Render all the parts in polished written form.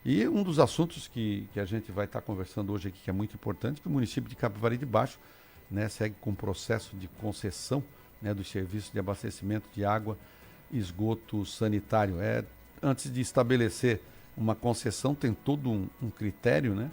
E um dos assuntos que a gente vai estar conversando hoje aqui, que é muito importante, que o município de Capivari de Baixo, né, segue com o processo de concessão, né, dos serviços de abastecimento de água e esgoto sanitário. Antes de estabelecer uma concessão, tem todo um critério, né,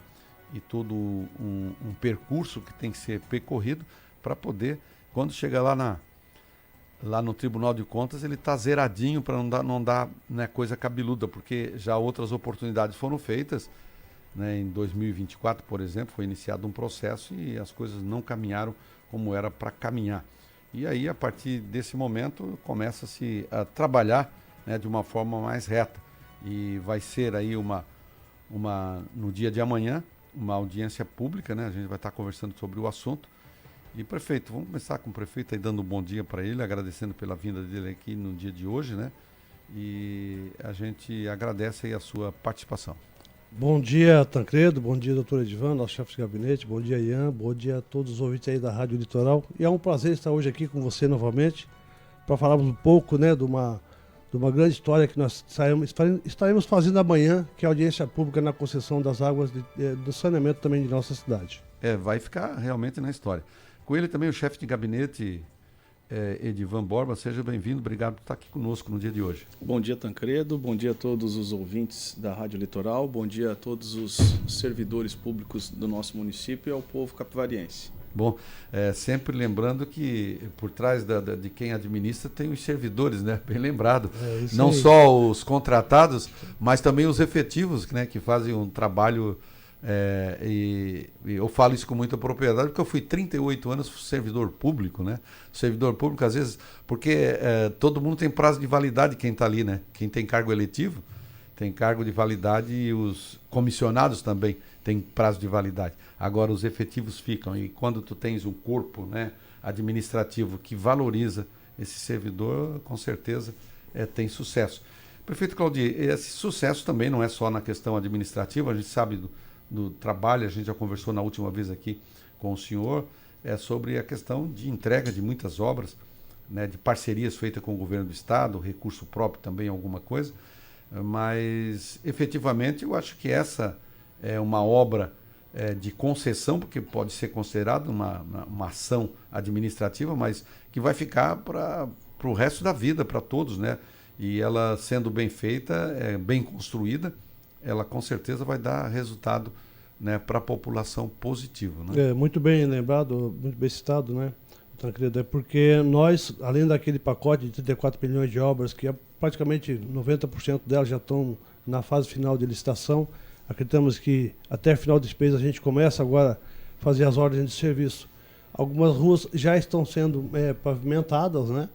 e todo um percurso que tem que ser percorrido para poder, quando chega lá no Tribunal de Contas, ele está zeradinho para não dar né, coisa cabeluda, porque já outras oportunidades foram feitas, né, em 2024, por exemplo, foi iniciado um processo e as coisas não caminharam como era para caminhar. E aí, a partir desse momento, começa-se a trabalhar, né, de uma forma mais reta. E vai ser aí no dia de amanhã, uma audiência pública, né? A gente vai estar conversando sobre o assunto. E prefeito, vamos começar com o prefeito aí dando um bom dia para ele, agradecendo pela vinda dele aqui no dia de hoje, né? E a gente agradece aí a sua participação. Bom dia, Tancredo, bom dia, doutor Edivan, nosso chefe de gabinete, bom dia, Ian, bom dia a todos os ouvintes aí da Rádio Litoral. E é um prazer estar hoje aqui com você novamente, para falarmos um pouco, né, de uma grande história que nós estaremos fazendo amanhã, que é a audiência pública na concessão das águas do saneamento também de nossa cidade. Vai ficar realmente na história. Com ele também o chefe de gabinete, Edivan Borba. Seja bem-vindo, obrigado por estar aqui conosco no dia de hoje. Bom dia, Tancredo, bom dia a todos os ouvintes da Rádio Litoral, bom dia a todos os servidores públicos do nosso município e ao povo capivariense. Bom, sempre lembrando que por trás de quem administra tem os servidores, né? Bem lembrado. Não aí. Só os contratados, mas também os efetivos, né? Que fazem um trabalho. E eu falo isso com muita propriedade, porque eu fui 38 anos servidor público, né? Servidor público, às vezes, porque todo mundo tem prazo de validade, quem está ali, né? Quem tem cargo eletivo tem cargo de validade e os comissionados também têm prazo de validade. Agora os efetivos ficam, e quando tu tens um corpo, né, administrativo que valoriza esse servidor, com certeza tem sucesso. Prefeito Claudir, esse sucesso também não é só na questão administrativa, a gente sabe do trabalho, a gente já conversou na última vez aqui com o senhor, sobre a questão de entrega de muitas obras, né, de parcerias feitas com o governo do estado, recurso próprio também, alguma coisa, mas efetivamente eu acho que essa é uma obra de concessão, porque pode ser considerada uma ação administrativa, mas que vai ficar para o resto da vida, para todos, né? E ela sendo bem feita, bem construída, ela com certeza vai dar resultado, né, para a população positivo, né? Muito bem lembrado, muito bem citado, né, Tancredo? Porque nós, além daquele pacote de 34 milhões de obras, que praticamente 90% delas já estão na fase final de licitação, acreditamos que até final desse mês a gente começa agora a fazer as ordens de serviço. Algumas ruas já estão sendo pavimentadas, né,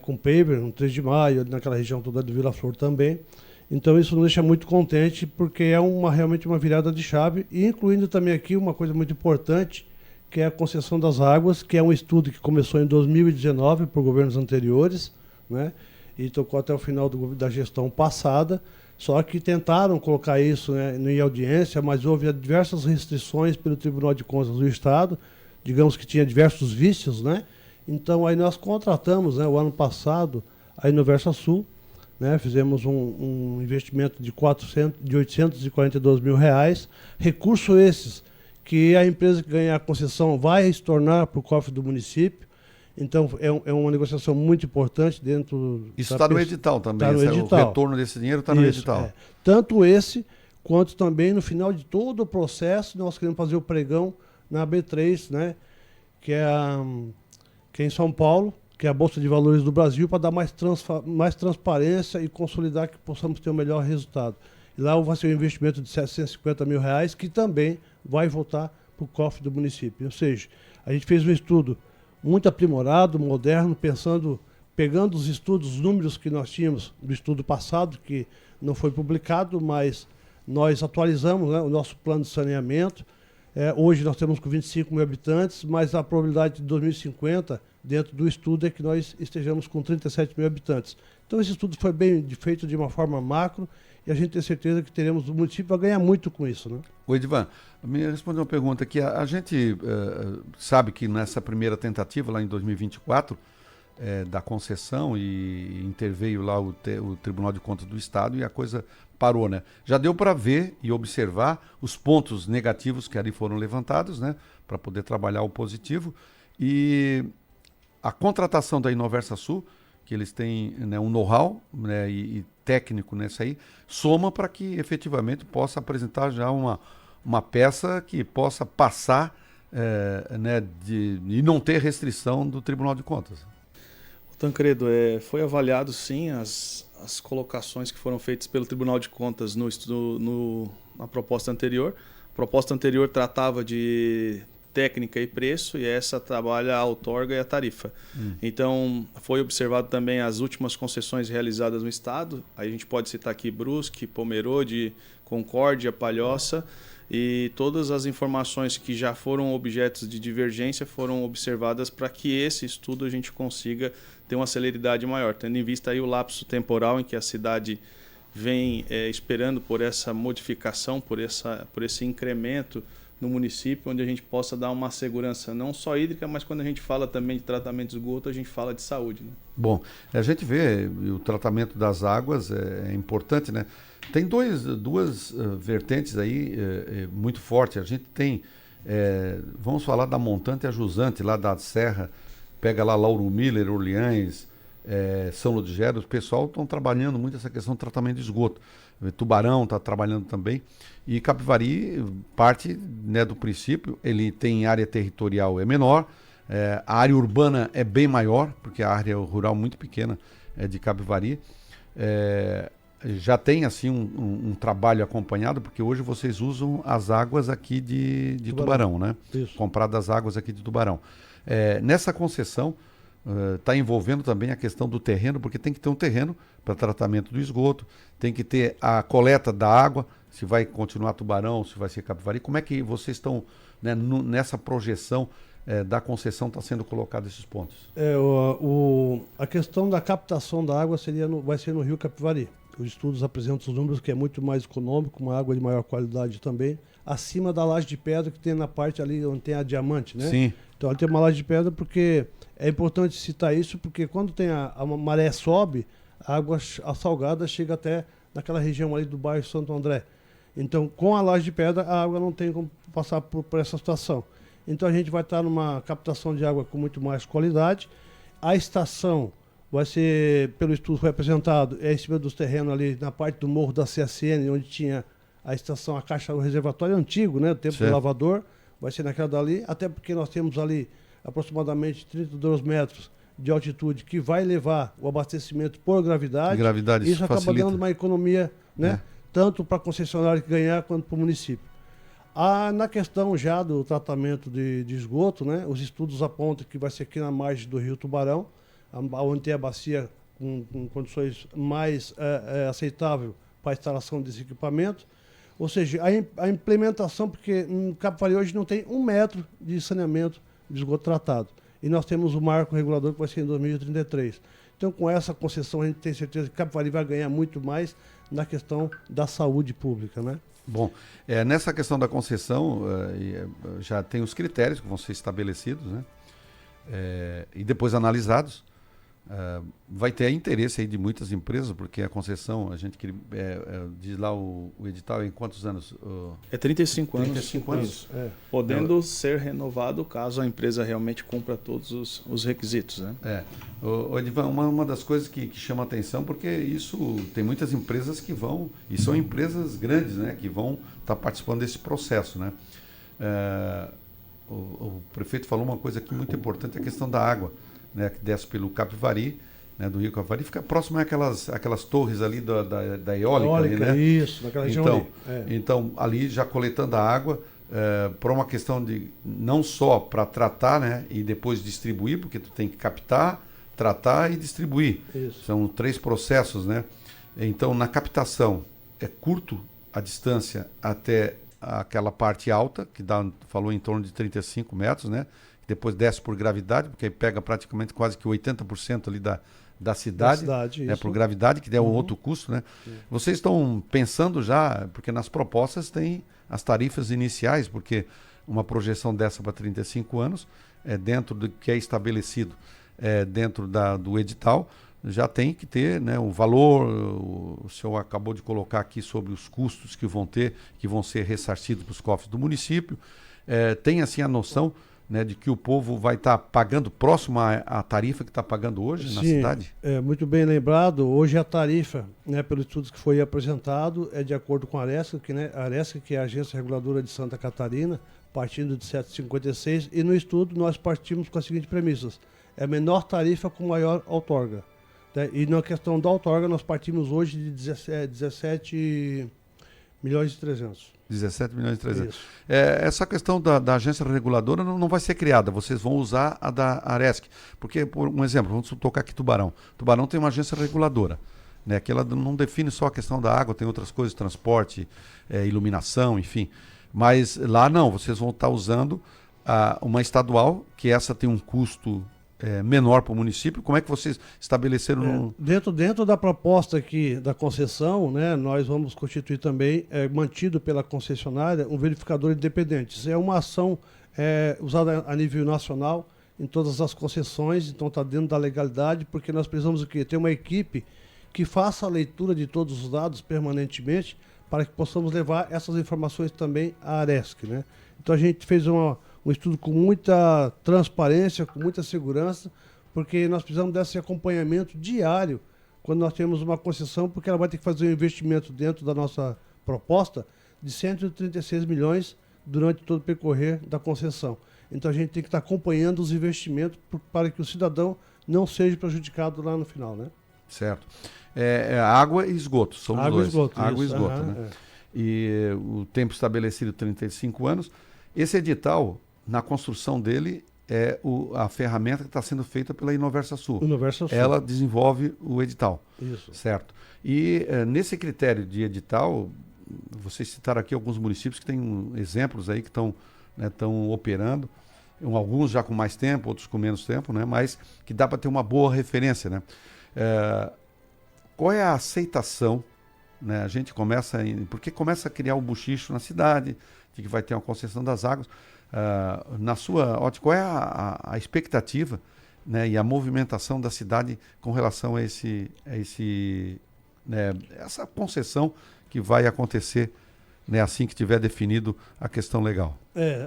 com paver, no 3 de maio, naquela região toda de Vila Flor também. Então isso nos deixa muito contente, porque é realmente uma virada de chave, e incluindo também aqui uma coisa muito importante, que é a concessão das águas, que é um estudo que começou em 2019 por governos anteriores, né, e tocou até o final da gestão passada, só que tentaram colocar isso, né, em audiência, mas houve diversas restrições pelo Tribunal de Contas do Estado, digamos que tinha diversos vícios, né? Então aí nós contratamos, né, o ano passado, a Inoversa-Sul, né, fizemos um investimento de 842 mil reais, recursos esses que a empresa que ganhar a concessão vai se tornar para o cofre do município. Então é uma negociação muito importante dentro... Isso está no edital também, tá no edital. O retorno desse dinheiro está no edital. Tanto esse, quanto também no final de todo o processo, nós queremos fazer o pregão na B3, né, que é em São Paulo, que é a Bolsa de Valores do Brasil, para dar mais transparência e consolidar que possamos ter o melhor resultado. E lá vai ser um investimento de 750 mil reais, que também vai voltar para o cofre do município. Ou seja, a gente fez um estudo muito aprimorado, moderno, pegando os estudos, os números que nós tínhamos do estudo passado, que não foi publicado, mas nós atualizamos, né, o nosso plano de saneamento. Hoje nós temos com 25 mil habitantes, mas a probabilidade de 2050, dentro do estudo, é que nós estejamos com 37 mil habitantes. Então esse estudo foi bem feito de uma forma macro, e a gente tem certeza que o município vai ganhar muito com isso, né? O Edivan, me respondeu uma pergunta que a gente sabe que nessa primeira tentativa, lá em 2024, da concessão, e interveio lá o Tribunal de Contas do Estado, e a coisa parou, né? Já deu para ver e observar os pontos negativos que ali foram levantados, né? Para poder trabalhar o positivo. E a contratação da Inoversa Sul, que eles têm, né, um know-how, né, e técnico nessa aí, soma para que efetivamente possa apresentar já uma peça que possa passar, né, e não ter restrição do Tribunal de Contas. Tancredo, foi avaliado sim as colocações que foram feitas pelo Tribunal de Contas na proposta anterior. A proposta anterior tratava de técnica e preço, e essa trabalha a outorga e a tarifa. Então, foi observado também as últimas concessões realizadas no Estado. Aí a gente pode citar aqui Brusque, Pomerode, Concórdia, Palhoça, e todas as informações que já foram objetos de divergência foram observadas para que esse estudo a gente consiga ter uma celeridade maior, tendo em vista aí o lapso temporal em que a cidade vem esperando por essa modificação, por esse incremento no município, onde a gente possa dar uma segurança não só hídrica, mas quando a gente fala também de tratamento de esgoto, a gente fala de saúde, né? Bom, a gente vê o tratamento das águas é importante, né? Tem duas vertentes aí muito fortes. A gente tem, vamos falar da montante e a jusante, lá da Serra, pega lá Lauro Miller, Orleans, São Ludgero, o pessoal estão trabalhando muito essa questão do tratamento de esgoto. Tubarão está trabalhando também. E Capivari parte, né, do princípio, ele tem área territorial menor, a área urbana é bem maior, porque a área rural muito pequena de Capivari. Já tem assim um trabalho acompanhado, porque hoje vocês usam as águas aqui de Tubarão, né? Isso. Compradas as águas aqui de Tubarão. Nessa concessão está envolvendo também a questão do terreno, porque tem que ter um terreno para tratamento do esgoto, tem que ter a coleta da água, se vai continuar Tubarão, se vai ser Capivari. Como é que vocês estão, né, nessa projeção da concessão, está sendo colocado esses pontos? A questão da captação da água vai ser no Rio Capivari. Os estudos apresentam os números que é muito mais econômico, uma água de maior qualidade também, acima da laje de pedra que tem na parte ali onde tem a diamante, né? Sim. Então ali tem uma laje de pedra, porque é importante citar isso, porque quando tem a maré sobe, a água salgada chega até naquela região ali do bairro Santo André. Então, com a laje de pedra, a água não tem como passar por essa situação. Então a gente vai estar numa captação de água com muito mais qualidade. A estação vai ser, pelo estudo que foi apresentado, em cima dos terrenos ali na parte do morro da CSN, onde tinha a estação, a caixa, o reservatório antigo, né, do tempo do lavador, vai ser naquela dali, até porque nós temos ali aproximadamente 32 metros de altitude que vai levar o abastecimento por gravidade. Isso acaba dando uma economia, né, tanto para a concessionária ganhar quanto para o município. Na questão já do tratamento de esgoto, né, os estudos apontam que vai ser aqui na margem do Rio Tubarão, onde tem a bacia com condições mais aceitáveis para a instalação desse equipamento. Ou seja, a implementação, porque em Capivari hoje não tem 1 metro de saneamento de esgoto tratado. E nós temos o marco regulador que vai ser em 2033. Então, com essa concessão, a gente tem certeza que Capivari vai ganhar muito mais na questão da saúde pública, né? Bom, nessa questão da concessão, já tem os critérios que vão ser estabelecidos, né? E depois analisados. Vai ter interesse aí de muitas empresas, porque a concessão, a gente diz lá o edital em quantos anos? 35 anos. 35 anos. Podendo ser renovado caso a empresa realmente cumpra todos os requisitos, né? Edivan, uma das coisas que chama atenção, porque isso tem muitas empresas que vão, e são empresas grandes, né, que vão estar participando desse processo, né? O prefeito falou uma coisa aqui muito importante, a questão da água, né, que desce pelo Capivari, né, do Rio Capivari, fica próximo àquelas torres ali da eólica ali, né? Isso, naquela região ali. Então, ali já coletando a água, para uma questão de não só para tratar, né, e depois distribuir, porque tu tem que captar, tratar e distribuir. Isso. São 3 processos, né? Então, na captação, é curto a distância até aquela parte alta, que falou em torno de 35 metros, né? Depois desce por gravidade, porque aí pega praticamente quase que 80% ali da cidade, por gravidade, que é um outro custo, né? Vocês estão pensando já, porque nas propostas tem as tarifas iniciais, porque uma projeção dessa para 35 anos, dentro do que é estabelecido dentro do edital, já tem que ter, né, o valor. O senhor acabou de colocar aqui sobre os custos que vão ter, que vão ser ressarcidos para os cofres do município. Tem assim a noção, né, de que o povo vai estar pagando próximo à tarifa que está pagando hoje na cidade? Muito bem lembrado. Hoje a tarifa, né, pelos estudos que foi apresentado, é de acordo com a Aresc, que é a Agência Reguladora de Santa Catarina, partindo de 7,56, e no estudo nós partimos com as seguintes premissas: é a menor tarifa com maior outorga. Né? E na questão da outorga nós partimos hoje de 17 milhões e 300. 17 milhões e 300. Essa questão da agência reguladora não vai ser criada, vocês vão usar a da Aresc. Porque, por um exemplo, vamos tocar aqui Tubarão. Tubarão tem uma agência reguladora, né, que ela não define só a questão da água, tem outras coisas, transporte, iluminação, enfim. Mas lá não, vocês vão estar usando uma estadual, que essa tem um custo menor para o município. Como é que vocês estabeleceram? Dentro da proposta aqui da concessão, né, nós vamos constituir também, mantido pela concessionária, um verificador independente. Isso é uma ação usada a nível nacional em todas as concessões, então está dentro da legalidade, porque nós precisamos o quê? Ter uma equipe que faça a leitura de todos os dados permanentemente, para que possamos levar essas informações também à Aresc, né? Então a gente fez um estudo com muita transparência, com muita segurança, porque nós precisamos desse acompanhamento diário quando nós temos uma concessão, porque ela vai ter que fazer um investimento dentro da nossa proposta de 136 milhões durante todo o percorrer da concessão. Então a gente tem que estar acompanhando os investimentos para que o cidadão não seja prejudicado lá no final, né? Certo. Água e esgoto, são os dois. Água e esgoto, né? E o tempo estabelecido, 35 anos. Esse edital, na construção dele, é a ferramenta que está sendo feita pela Inoversa Sul. Inoversa Sul. Ela desenvolve o edital. Isso. Certo. E nesse critério de edital, vocês citaram aqui alguns municípios que têm exemplos aí que estão operando, alguns já com mais tempo, outros com menos tempo, né? Mas que dá para ter uma boa referência, né? Qual é a aceitação, né? A gente porque começa a criar um buchicho na cidade, de que vai ter uma concessão das águas. Na sua ótica, qual é a expectativa, né, e a movimentação da cidade com relação a essa concessão que vai acontecer, né, assim que tiver definido a questão legal?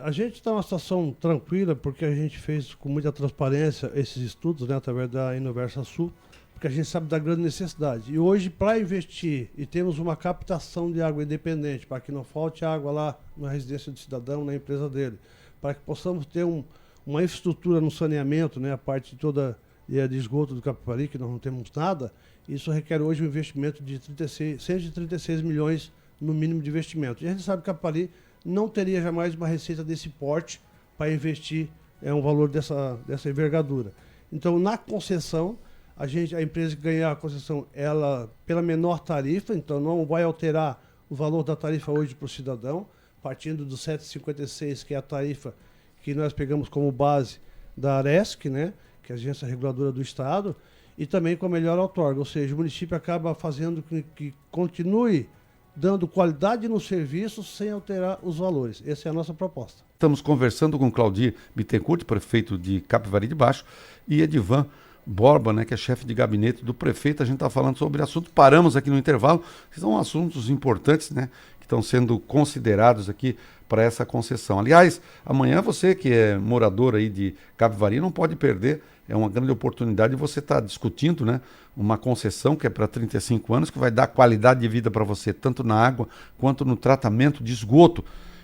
A gente está numa situação tranquila, porque a gente fez com muita transparência esses estudos, né, através da Inoversa Sul, porque a gente sabe da grande necessidade. E hoje, para investir, e temos uma captação de água independente, para que não falte água lá na residência do cidadão, na empresa dele, para que possamos ter uma infraestrutura no saneamento, né, a parte toda de esgoto do Capivari, que nós não temos nada, isso requer hoje um investimento de 136 milhões no mínimo de investimento. E a gente sabe que Capivari não teria jamais uma receita desse porte para investir um valor dessa envergadura. Então, na concessão, a empresa que ganhar a concessão, ela pela menor tarifa, então não vai alterar o valor da tarifa hoje para o cidadão, partindo do 7,56, que é a tarifa que nós pegamos como base da Aresc, né, que é a Agência Reguladora do Estado, e também com a melhor outorga, ou seja, o município acaba fazendo que continue dando qualidade no serviço sem alterar os valores. Essa é a nossa proposta. Estamos conversando com Claudir Bittencourt, prefeito de Capivari de Baixo, e Edivan Borba, né, que é chefe de gabinete do prefeito. A gente está falando sobre assuntos, paramos aqui no intervalo, que são assuntos importantes, né, que estão sendo considerados aqui para essa concessão. Aliás, amanhã você que é morador aí de Capivari não pode perder, é uma grande oportunidade de você estar discutindo, né, uma concessão que é para 35 anos, que vai dar qualidade de vida para você, tanto na água quanto no tratamento de esgoto.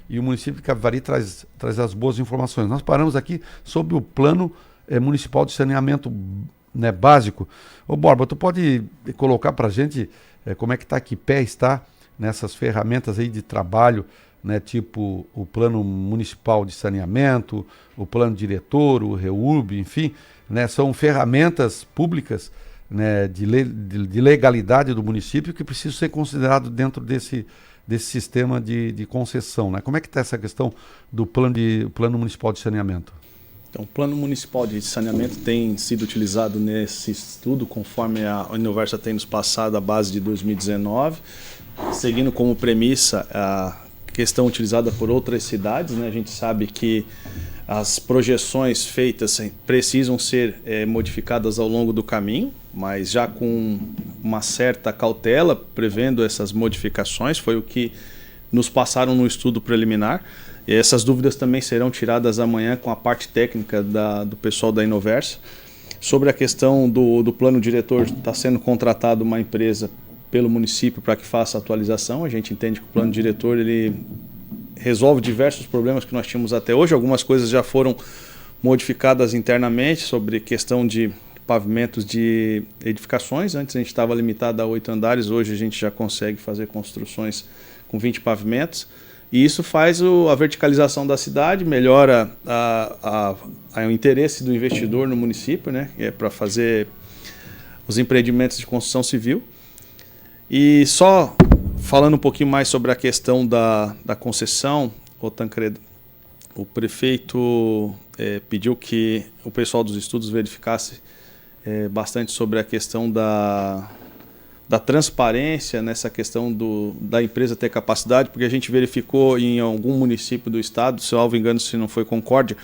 E o município de Capivari traz as boas informações. Nós paramos aqui sobre o plano municipal de saneamento, né, básico. Ô Borba, tu pode colocar para a gente como é que que pé está nessas ferramentas aí de trabalho, né, tipo o plano municipal de saneamento, o plano diretor, o REURB, enfim, né, são ferramentas públicas, né, de legalidade do município que precisam ser considerados dentro desse sistema de concessão, né? Como é que está essa questão do plano municipal de saneamento? Então, o Plano Municipal de Saneamento tem sido utilizado nesse estudo, conforme a Inoversa tem nos passado a base de 2019, seguindo como premissa a questão utilizada por outras cidades, né? A gente sabe que as projeções feitas precisam ser modificadas ao longo do caminho, mas já com uma certa cautela, prevendo essas modificações, foi o que nos passaram no estudo preliminar. E essas dúvidas também serão tiradas amanhã com a parte técnica do pessoal da Inoversa. Sobre a questão do plano diretor, está sendo contratado uma empresa pelo município para que faça a atualização. A gente entende que o plano diretor ele resolve diversos problemas que nós tínhamos até hoje. Algumas coisas já foram modificadas internamente sobre questão de pavimentos de edificações. Antes a gente estava limitado a 8 andares, hoje a gente já consegue fazer construções com 20 pavimentos. E isso faz a verticalização da cidade, melhora o interesse do investidor no município, né, para fazer os empreendimentos de construção civil. E só falando um pouquinho mais sobre a questão da concessão, ô Tancredo, o prefeito pediu que o pessoal dos estudos verificasse bastante sobre a questão da transparência nessa questão da empresa ter capacidade, porque a gente verificou em algum município do estado, se salvo engano, se não foi Concórdia,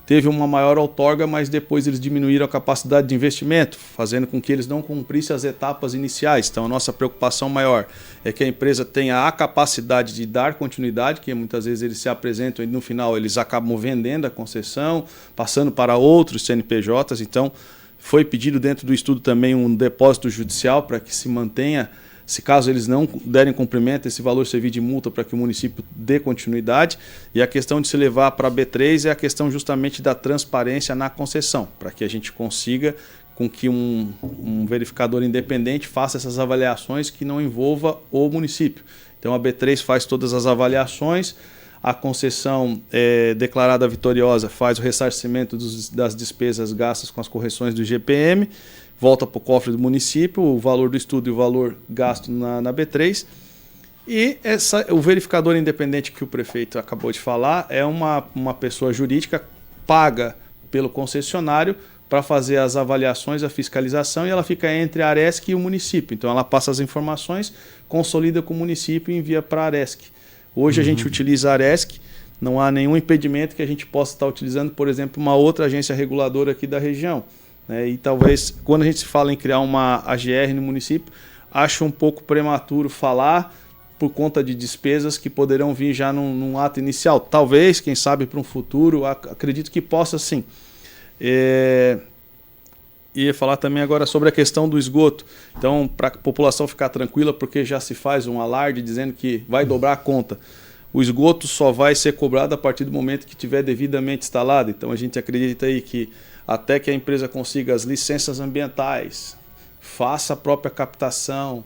teve uma maior outorga, mas depois eles diminuíram a capacidade de investimento, fazendo com que eles não cumprissem as etapas iniciais. Então a nossa preocupação maior é que a empresa tenha a capacidade de dar continuidade, que muitas vezes eles se apresentam e no final eles acabam vendendo a concessão, passando para outros CNPJs. Então foi pedido dentro do estudo também um depósito judicial para que se mantenha, se caso eles não derem cumprimento, esse valor servir de multa para que o município dê continuidade. E a questão de se levar para a B3 é a questão justamente da transparência na concessão, para que a gente consiga com que um verificador independente faça essas avaliações que não envolva o município. Então a B3 faz todas as avaliações, a concessão declarada vitoriosa faz o ressarcimento das despesas gastas com as correções do IGPM, volta para o cofre do município, o valor do estudo e o valor gasto na B3. E o verificador independente que o prefeito acabou de falar é uma pessoa jurídica paga pelo concessionário para fazer as avaliações, a fiscalização, e ela fica entre a Aresc e o município. Então ela passa as informações, consolida com o município e envia para a Aresc. Hoje a gente utiliza a Aresc, não há nenhum impedimento que a gente possa estar utilizando, por exemplo, uma outra agência reguladora aqui da região. E talvez, quando a gente se fala em criar uma AGR no município, acho um pouco prematuro falar por conta de despesas que poderão vir já num ato inicial. Talvez, quem sabe, para um futuro, acredito que possa sim. Ia falar também agora sobre a questão do esgoto. Então, para a população ficar tranquila, porque já se faz um alarde dizendo que vai dobrar a conta. O esgoto só vai ser cobrado a partir do momento que estiver devidamente instalado. Então, a gente acredita aí que até que a empresa consiga as licenças ambientais, faça a própria captação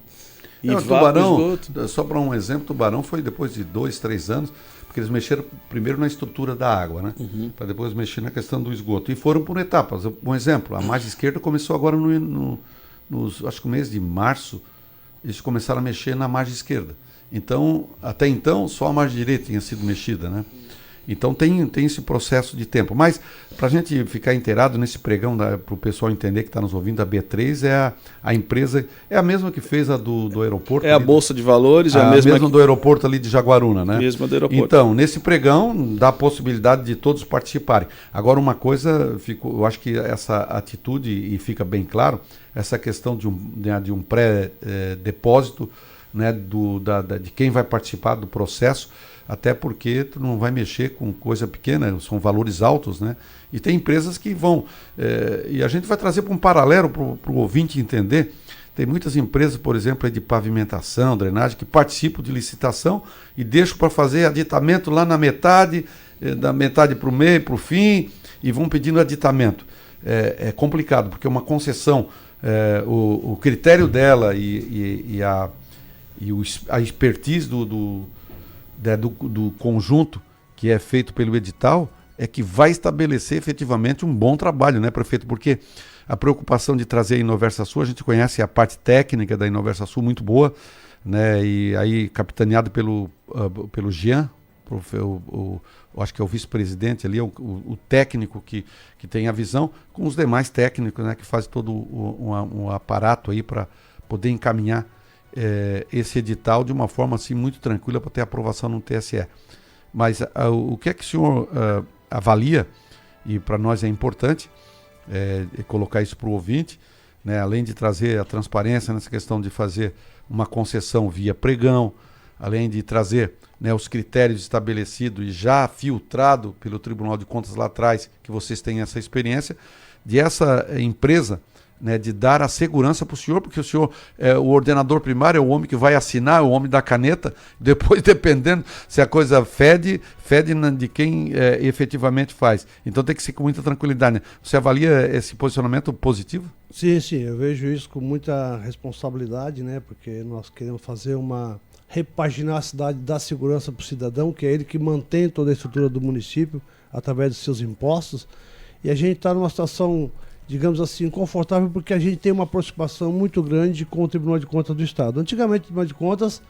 e vá para o esgoto. Só para um exemplo, Tubarão foi depois de 2, 3 anos, porque eles mexeram primeiro na estrutura da água, né? Para depois mexer na questão do esgoto. E foram por etapas. Um exemplo, a margem esquerda começou agora acho que no mês de março, eles começaram a mexer na margem esquerda. Então, até então, só a margem direita tinha sido mexida, né? Então tem esse processo de tempo. Mas, para a gente ficar inteirado nesse pregão, para o pessoal entender que está nos ouvindo, a B3 é a empresa, é a mesma que fez a do aeroporto. É a Bolsa de Valores, é a mesma do aeroporto ali de Jaguaruna, né? Mesma do aeroporto. Então, nesse pregão, dá a possibilidade de todos participarem. Agora, uma coisa, eu acho que essa atitude, e fica bem claro, essa questão de um pré-depósito, né, de quem vai participar do processo, até porque tu não vai mexer com coisa pequena, são valores altos, né? E tem empresas que vão... e a gente vai trazer para um paralelo para o ouvinte entender. Tem muitas empresas, por exemplo, de pavimentação, drenagem, que participam de licitação e deixam para fazer aditamento lá na metade, da metade para o meio, para o fim, e vão pedindo aditamento. É complicado, porque uma concessão, o critério dela e a expertise do conjunto que é feito pelo edital é que vai estabelecer efetivamente um bom trabalho, né, prefeito? Porque a preocupação de trazer a Inoversa Sul, a gente conhece a parte técnica da Inoversa Sul muito boa, né, e aí capitaneado pelo Jean, acho que é o vice-presidente ali, o técnico que tem a visão, com os demais técnicos, né, que fazem todo um aparato aí para poder encaminhar esse edital de uma forma assim muito tranquila para ter aprovação no TSE. Mas o que é que o senhor avalia, e para nós é importante colocar isso para o ouvinte, né, além de trazer a transparência nessa questão de fazer uma concessão via pregão, além de trazer, né, os critérios estabelecidos e já filtrado pelo Tribunal de Contas lá atrás, que vocês têm essa experiência, de essa empresa, né, de dar a segurança para o senhor, porque o senhor, o ordenador primário é o homem que vai assinar, é o homem da caneta, depois dependendo se a coisa fede de quem efetivamente faz. Então tem que ser com muita tranquilidade, né? Você avalia esse posicionamento positivo? Sim, eu vejo isso com muita responsabilidade, né? Porque nós queremos fazer repaginar a cidade da segurança para o cidadão, que é ele que mantém toda a estrutura do município através dos seus impostos, e a gente está numa situação, digamos assim, confortável, porque a gente tem uma aproximação muito grande com o Tribunal de Contas do Estado. Antigamente o Tribunal de Contas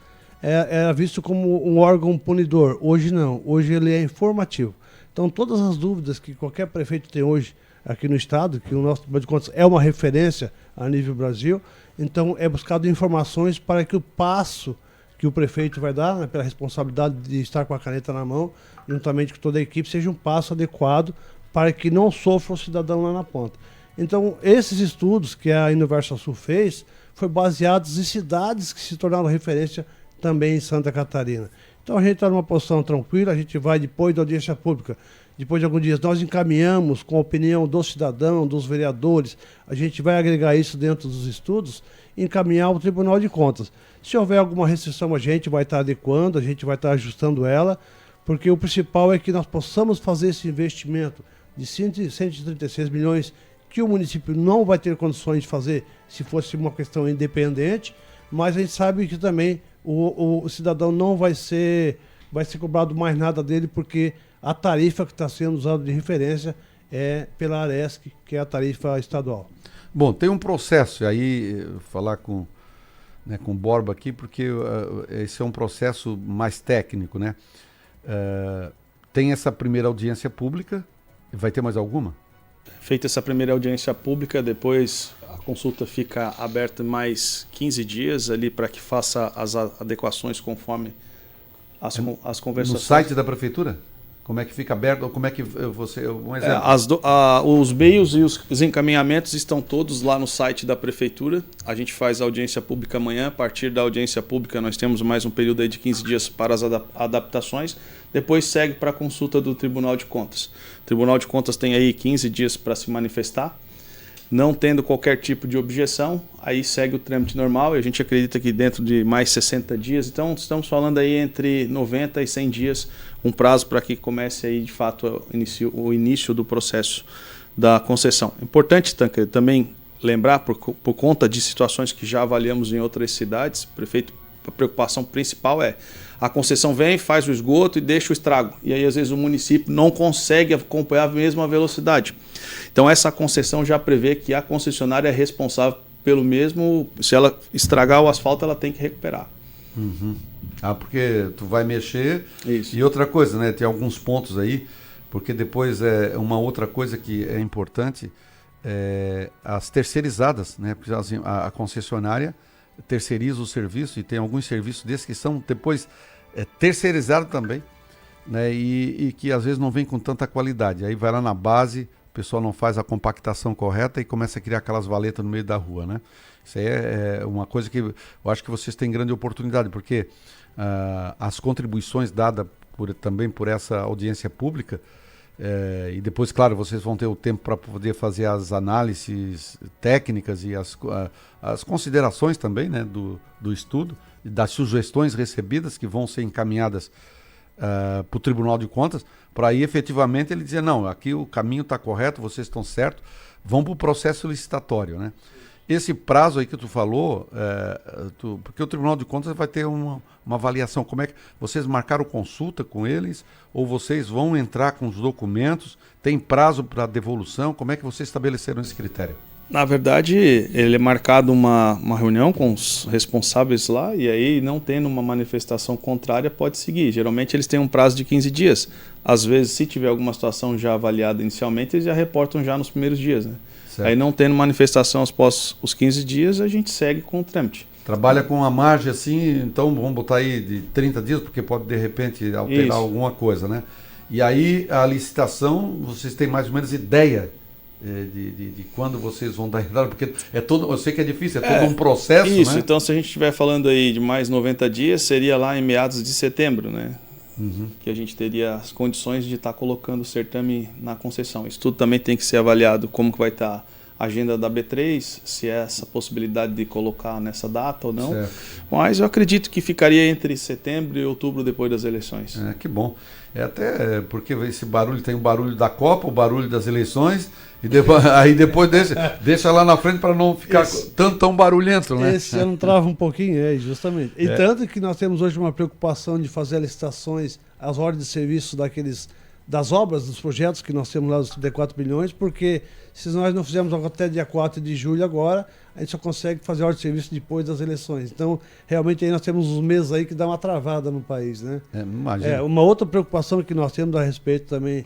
era visto como um órgão punidor, hoje não, hoje ele é informativo. Então todas as dúvidas que qualquer prefeito tem hoje aqui no Estado, que o nosso Tribunal de Contas é uma referência a nível Brasil, então é buscado informações para que o passo que o prefeito vai dar, né, pela responsabilidade de estar com a caneta na mão, juntamente com toda a equipe, seja um passo adequado para que não sofra o cidadão lá na ponta. Então, esses estudos que a Universal Sul fez, foi baseados em cidades que se tornaram referência também em Santa Catarina. Então, a gente está numa posição tranquila, a gente vai, depois da audiência pública, depois de alguns dias, nós encaminhamos com a opinião do cidadão, dos vereadores, a gente vai agregar isso dentro dos estudos e encaminhar ao Tribunal de Contas. Se houver alguma restrição, a gente vai estar adequando, a gente vai estar ajustando ela, porque o principal é que nós possamos fazer esse investimento de 136 milhões que o município não vai ter condições de fazer se fosse uma questão independente, mas a gente sabe que também o cidadão não vai ser cobrado mais nada dele, porque a tarifa que está sendo usada de referência é pela Aresc, que é a tarifa estadual. Bom, tem um processo, e aí falar com o Borba aqui, porque esse é um processo mais técnico, né? Tem essa primeira audiência pública, vai ter mais alguma? Feita essa primeira audiência pública, depois a consulta fica aberta mais 15 dias ali para que faça as adequações conforme as conversações. No site da prefeitura? Como é que fica aberto? Ou como é que você... Um exemplo. Os meios e os encaminhamentos estão todos lá no site da prefeitura. A gente faz a audiência pública amanhã. A partir da audiência pública nós temos mais um período aí de 15 dias para as adaptações. Depois segue para a consulta do Tribunal de Contas. O Tribunal de Contas tem aí 15 dias para se manifestar. Não tendo qualquer tipo de objeção, aí segue o trâmite normal, e a gente acredita que dentro de mais 60 dias, então estamos falando aí entre 90 e 100 dias, um prazo para que comece aí de fato o início do processo da concessão. Importante também lembrar, por conta de situações que já avaliamos em outras cidades, prefeito, a preocupação principal é a concessão vem, faz o esgoto e deixa o estrago. E aí, às vezes, o município não consegue acompanhar a mesma velocidade. Então, essa concessão já prevê que a concessionária é responsável pelo mesmo... Se ela estragar o asfalto, ela tem que recuperar. Uhum. Porque tu vai mexer... Isso. E outra coisa, né? Tem alguns pontos aí, porque depois uma outra coisa que é importante, as terceirizadas, né? Porque assim, a concessionária terceiriza o serviço, e tem alguns serviços desses que são depois terceirizados também, né? E que às vezes não vem com tanta qualidade. Aí vai lá na base, o pessoal não faz a compactação correta e começa a criar aquelas valetas no meio da rua, né? Isso aí é uma coisa que eu acho que vocês têm grande oportunidade, porque as contribuições dadas também por essa audiência pública, e depois, claro, vocês vão ter o tempo para poder fazer as análises técnicas e as considerações também, né, do estudo, e das sugestões recebidas que vão ser encaminhadas para o Tribunal de Contas, para aí efetivamente ele dizer, não, aqui o caminho está correto, vocês estão certos, vão para o processo licitatório, né? Esse prazo aí que tu falou, porque o Tribunal de Contas vai ter uma avaliação. Como é que vocês marcaram consulta com eles? Ou vocês vão entrar com os documentos? Tem prazo para devolução? Como é que vocês estabeleceram esse critério? Na verdade, ele é marcado uma reunião com os responsáveis lá, e aí, não tendo uma manifestação contrária, pode seguir. Geralmente eles têm um prazo de 15 dias. Às vezes, se tiver alguma situação já avaliada inicialmente, eles já reportam já nos primeiros dias, né? Certo. Aí, não tendo manifestação após os 15 dias, a gente segue com o trâmite. Trabalha com uma margem assim, então vamos botar aí de 30 dias, porque pode de repente alterar alguma coisa, né? E aí a licitação, vocês têm mais ou menos ideia de quando vocês vão dar entrada? Porque eu sei que é difícil, é todo um processo, isso, né? Então se a gente estiver falando aí de mais 90 dias, seria lá em meados de setembro, né? Que a gente teria as condições de estar colocando o certame na concessão. Isso tudo também tem que ser avaliado, como que vai estar a agenda da B3, se é essa possibilidade de colocar nessa data ou não. Certo. Mas eu acredito que ficaria entre setembro e outubro depois das eleições. Que bom. Até porque esse barulho, tem o barulho da Copa, o barulho das eleições, e aí depois deixa lá na frente para não ficar tão barulhento, né? Esse ano trava um pouquinho, justamente. E tanto que nós temos hoje uma preocupação de fazer licitações, as ordens de serviço das obras, dos projetos que nós temos lá, dos 34 bilhões, porque se nós não fizermos até dia 4 de julho agora, a gente só consegue fazer ordem de serviço depois das eleições. Então, realmente, aí nós temos uns meses aí que dá uma travada no país, né? Imagina. Uma outra preocupação que nós temos a respeito também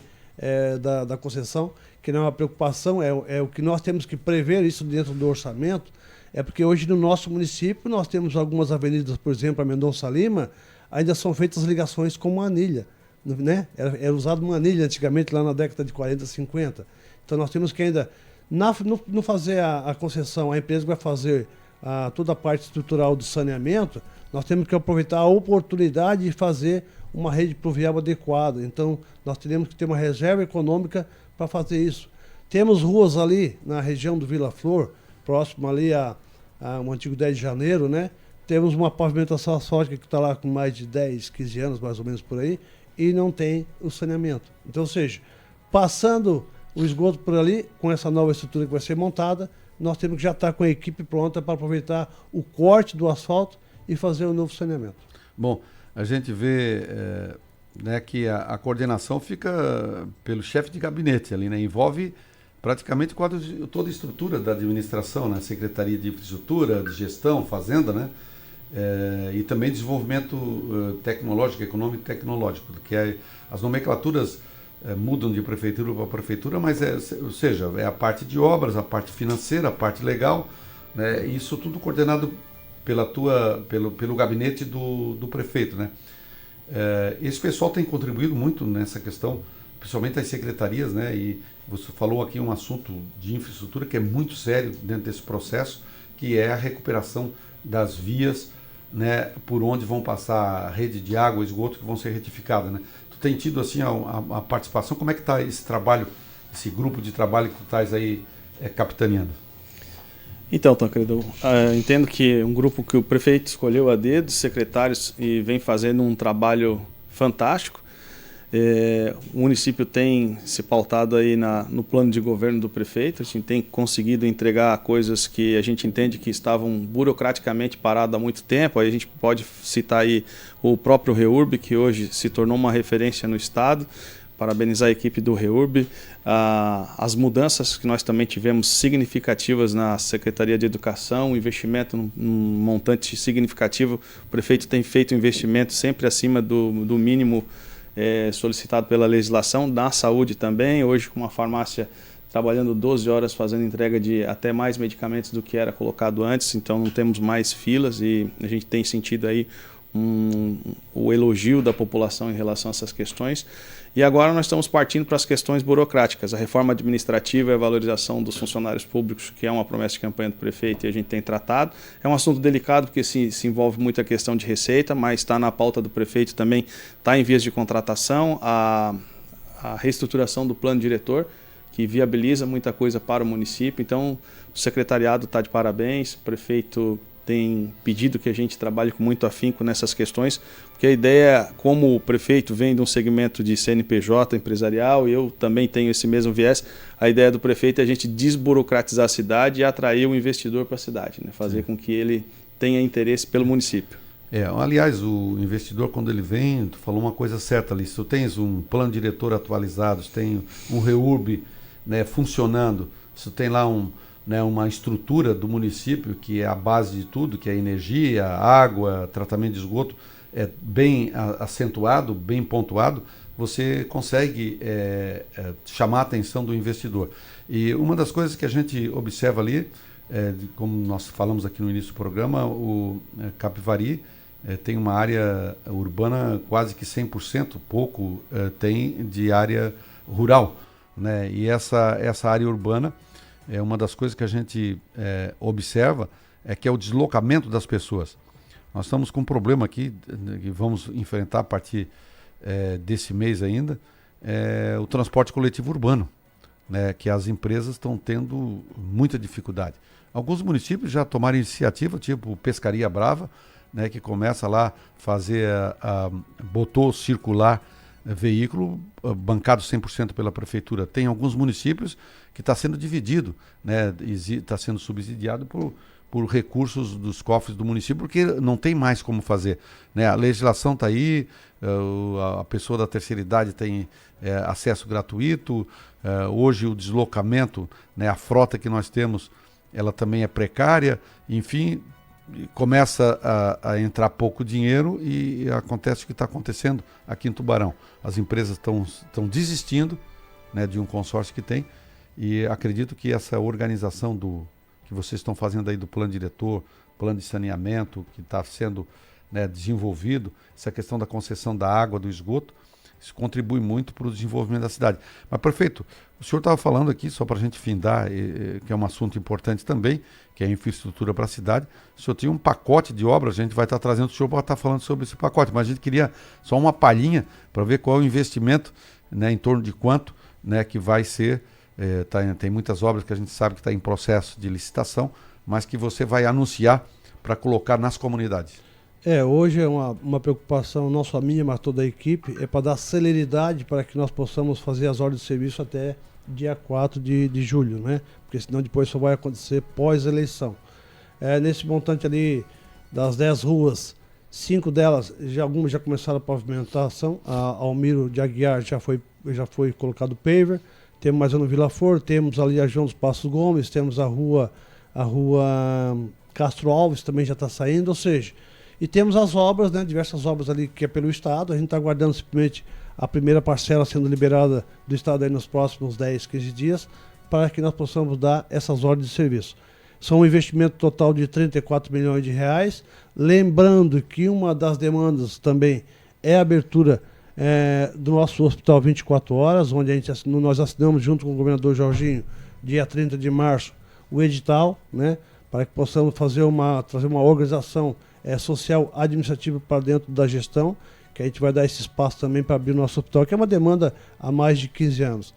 da concessão, que não é uma preocupação, é o que nós temos que prever isso dentro do orçamento, é porque hoje no nosso município nós temos algumas avenidas, por exemplo, a Mendonça Lima, ainda são feitas ligações com uma anilha, né? Era usado uma anilha antigamente lá na década de 40, 50. Então nós temos que ainda, não fazer a concessão, a empresa vai fazer toda a parte estrutural do saneamento, nós temos que aproveitar a oportunidade de fazer uma rede pluvial adequada. Então nós teremos que ter uma reserva econômica para fazer isso. Temos ruas ali na região do Vila Flor, próximo ali um antigo 10 de janeiro, né? Temos uma pavimentação asfáltica que está lá com mais de 10, 15 anos, mais ou menos por aí, e não tem o saneamento. Então, ou seja, passando o esgoto por ali, com essa nova estrutura que vai ser montada, nós temos que já estar com a equipe pronta para aproveitar o corte do asfalto e fazer o novo saneamento. Bom, a gente vê que a coordenação fica pelo chefe de gabinete ali, né? Envolve praticamente toda a estrutura da administração, né? Secretaria de Infraestrutura, de Gestão, Fazenda, né? E também desenvolvimento tecnológico, econômico e tecnológico, que as nomenclaturas mudam de prefeitura para prefeitura, mas ou seja, é a parte de obras, a parte financeira, a parte legal, né? Isso tudo coordenado pelo gabinete do prefeito, né? Esse pessoal tem contribuído muito nessa questão, principalmente as secretarias, né? E você falou aqui um assunto de infraestrutura que é muito sério dentro desse processo, que é a recuperação das vias, né, por onde vão passar a rede de água e esgoto que vão ser retificadas, né? Tu tem tido assim a participação? Como é que está esse trabalho, esse grupo de trabalho que tu estás aí capitaneando? Então, Tancredo, entendo que um grupo que o prefeito escolheu a dedo, secretários, e vem fazendo um trabalho fantástico. O município tem se pautado aí no plano de governo do prefeito, a gente tem conseguido entregar coisas que a gente entende que estavam burocraticamente paradas há muito tempo. Aí a gente pode citar aí o próprio REURB, que hoje se tornou uma referência no estado. Parabenizar a equipe do REURB, as mudanças que nós também tivemos significativas na Secretaria de Educação, investimento num montante significativo. O prefeito tem feito investimento sempre acima do mínimo solicitado pela legislação, na saúde também, hoje com uma farmácia trabalhando 12 horas fazendo entrega de até mais medicamentos do que era colocado antes, então não temos mais filas e a gente tem sentido aí o elogio da população em relação a essas questões. E agora nós estamos partindo para as questões burocráticas, a reforma administrativa e a valorização dos funcionários públicos, que é uma promessa de campanha do prefeito e a gente tem tratado. É um assunto delicado porque se envolve muita questão de receita, mas está na pauta do prefeito também, está em vias de contratação, a reestruturação do plano diretor, que viabiliza muita coisa para o município. Então o secretariado está de parabéns, o prefeito tem pedido que a gente trabalhe com muito afinco nessas questões, porque a ideia, como o prefeito vem de um segmento de CNPJ empresarial, e eu também tenho esse mesmo viés, a ideia do prefeito é a gente desburocratizar a cidade e atrair o investidor para a cidade, né? Fazer com que ele tenha interesse pelo município. Aliás, o investidor, quando ele vem, tu falou uma coisa certa ali, se tu tens um plano diretor atualizado, se tem um REURB, né, funcionando, se tu tem lá uma estrutura do município que é a base de tudo, que é energia, água, tratamento de esgoto, bem acentuado, bem pontuado, você consegue chamar a atenção do investidor. E uma das coisas que a gente observa ali, como nós falamos aqui no início do programa, o Capivari tem uma área urbana quase que 100%, pouco tem de área rural, né? E essa área urbana é uma das coisas que a gente observa, que é o deslocamento das pessoas. Nós estamos com um problema aqui, que vamos enfrentar a partir desse mês ainda, o transporte coletivo urbano, né? Que as empresas estão tendo muita dificuldade. Alguns municípios já tomaram iniciativa, tipo Pescaria Brava, né? Que começa lá fazer, botou circular veículo bancado 100% pela prefeitura. Tem alguns municípios que está sendo dividido, né? Está sendo subsidiado por recursos dos cofres do município, porque não tem mais como fazer, né? A legislação está aí, a pessoa da terceira idade tem acesso gratuito, hoje o deslocamento, né? A frota que nós temos, ela também é precária, enfim, começa a entrar pouco dinheiro e acontece o que está acontecendo aqui em Tubarão. As empresas estão desistindo, né, de um consórcio que tem, e acredito que essa organização que vocês estão fazendo aí do plano diretor, plano de saneamento que está sendo, né, desenvolvido, essa questão da concessão da água, do esgoto, isso contribui muito para o desenvolvimento da cidade. Mas, prefeito, o senhor estava falando aqui, só para a gente findar, que é um assunto importante também, que é a infraestrutura para a cidade. O senhor tinha um pacote de obras, a gente vai estar trazendo o senhor para estar falando sobre esse pacote, mas a gente queria só uma palhinha para ver qual é o investimento, né, em torno de quanto, né, que vai ser. Tem muitas obras que a gente sabe que está em processo de licitação, mas que você vai anunciar para colocar nas comunidades. Hoje é uma preocupação não só minha, mas toda a equipe, para dar celeridade para que nós possamos fazer as ordens de serviço até dia 4 de julho, né? Porque senão depois só vai acontecer pós-eleição. Nesse montante ali das 10 ruas, 5 delas, algumas já começaram a pavimentação, a Almiro de Aguiar já foi colocado paver, temos mais uma no Vila Flor, temos ali a João dos Passos Gomes, temos a rua Castro Alves também já está saindo, ou seja, e temos as obras, né, diversas obras ali que é pelo Estado. A gente está aguardando simplesmente a primeira parcela sendo liberada do Estado aí nos próximos 10, 15 dias, para que nós possamos dar essas ordens de serviço. São um investimento total de 34 milhões de reais. Lembrando que uma das demandas também é a abertura do nosso hospital 24 horas, onde nós assinamos junto com o governador Jorginho, dia 30 de março, o edital, né, para que possamos trazer uma organização social administrativa para dentro da gestão, que a gente vai dar esse espaço também para abrir o nosso hospital, que é uma demanda há mais de 15 anos.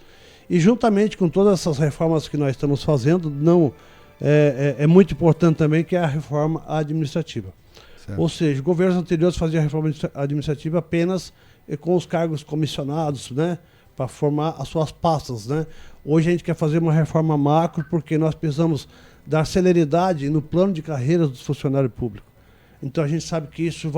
E juntamente com todas essas reformas que nós estamos fazendo, é muito importante também que é a reforma administrativa. Certo. Ou seja, governos anteriores faziam a reforma administrativa apenas com os cargos comissionados, né, para formar as suas pastas, né? Hoje a gente quer fazer uma reforma macro, porque nós precisamos dar celeridade no plano de carreira dos funcionários públicos. Então a gente sabe que isso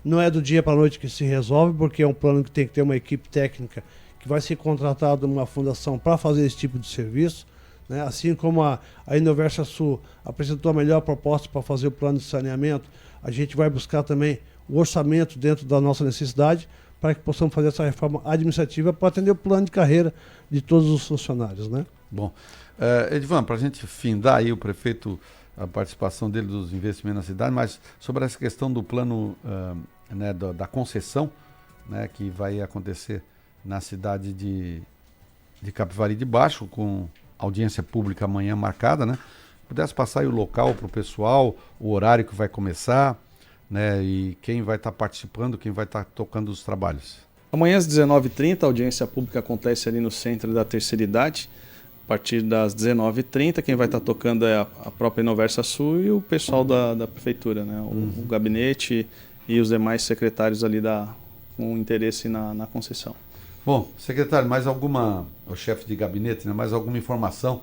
não é do dia para a noite que se resolve, porque é um plano que tem que ter uma equipe técnica que vai ser contratada numa fundação para fazer esse tipo de serviço, né? Assim como a Inoversa Sul apresentou a melhor proposta para fazer o plano de saneamento, a gente vai buscar também o orçamento dentro da nossa necessidade para que possamos fazer essa reforma administrativa para atender o plano de carreira de todos os funcionários, né? Bom, Edivan, para a gente findar aí o prefeito, a participação dele dos investimentos na cidade, mas sobre essa questão do plano, né, da concessão, né, que vai acontecer na cidade de Capivari de Baixo, com audiência pública amanhã marcada, né? Pudesse passar aí o local para o pessoal, o horário que vai começar, né, e quem vai estar participando, quem vai estar tocando os trabalhos. Amanhã às 19h30, a audiência pública acontece ali no centro da terceira idade. A partir das 19h30, quem vai estar tocando é a própria Inoversa Sul e o pessoal da prefeitura, né? O gabinete e os demais secretários ali com interesse na concessão. Bom, secretário, o chefe de gabinete, né, mais alguma informação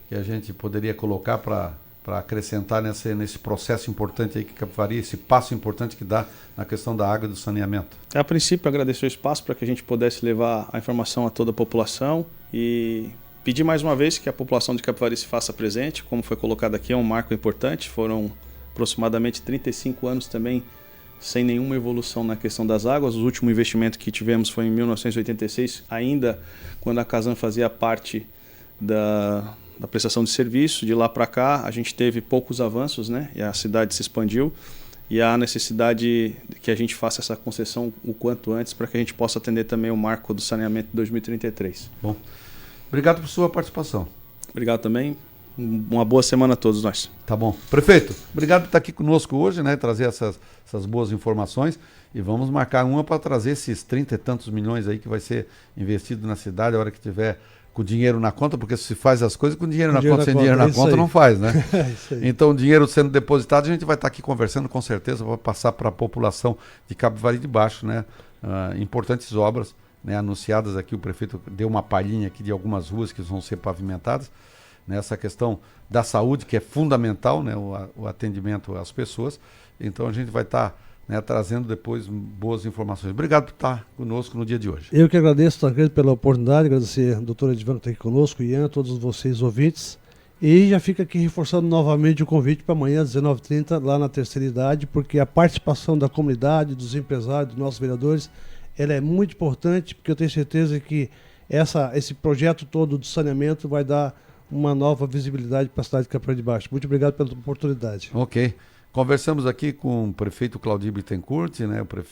que a gente poderia colocar para acrescentar nesse processo importante aí que Capivari, esse passo importante que dá na questão da água e do saneamento? A princípio, agradecer o espaço para que a gente pudesse levar a informação a toda a população e pedir mais uma vez que a população de Capivari se faça presente. Como foi colocado aqui, é um marco importante. Foram aproximadamente 35 anos também sem nenhuma evolução na questão das águas. O último investimento que tivemos foi em 1986, ainda quando a Casan fazia parte da prestação de serviço. De lá para cá, a gente teve poucos avanços, né? E a cidade se expandiu. E há necessidade que a gente faça essa concessão o quanto antes para que a gente possa atender também o marco do saneamento de 2033. Bom, Obrigado por sua participação. Obrigado também. Uma boa semana a todos nós. Tá bom. Prefeito, obrigado por estar aqui conosco hoje, né? Trazer essas boas informações. E vamos marcar uma para trazer esses 30 e tantos milhões aí que vai ser investido na cidade a hora que tiver com dinheiro na conta, porque se faz as coisas com dinheiro na conta, sem dinheiro na conta não faz, né? Então, o dinheiro sendo depositado, a gente vai estar aqui conversando com certeza para passar para a população de Capivari de Baixo, né? Importantes obras, né? Anunciadas aqui, o prefeito deu uma palhinha aqui de algumas ruas que vão ser pavimentadas. Nessa questão da saúde, que é fundamental, né? O atendimento às pessoas. Então, a gente vai estar, né, trazendo depois boas informações. Obrigado por estar conosco no dia de hoje. Eu que agradeço, Tancredo, pela oportunidade, agradecer a doutora Edivana que está aqui conosco, Ian, todos vocês ouvintes, e já fica aqui reforçando novamente o convite para amanhã às 19h30, lá na Terceira Idade, porque a participação da comunidade, dos empresários, dos nossos vereadores, ela é muito importante, porque eu tenho certeza que esse projeto todo do saneamento vai dar uma nova visibilidade para a cidade de Capivari de Baixo. Muito obrigado pela oportunidade. Ok. Conversamos aqui com o prefeito Claudir Bittencourt, né, o prefeito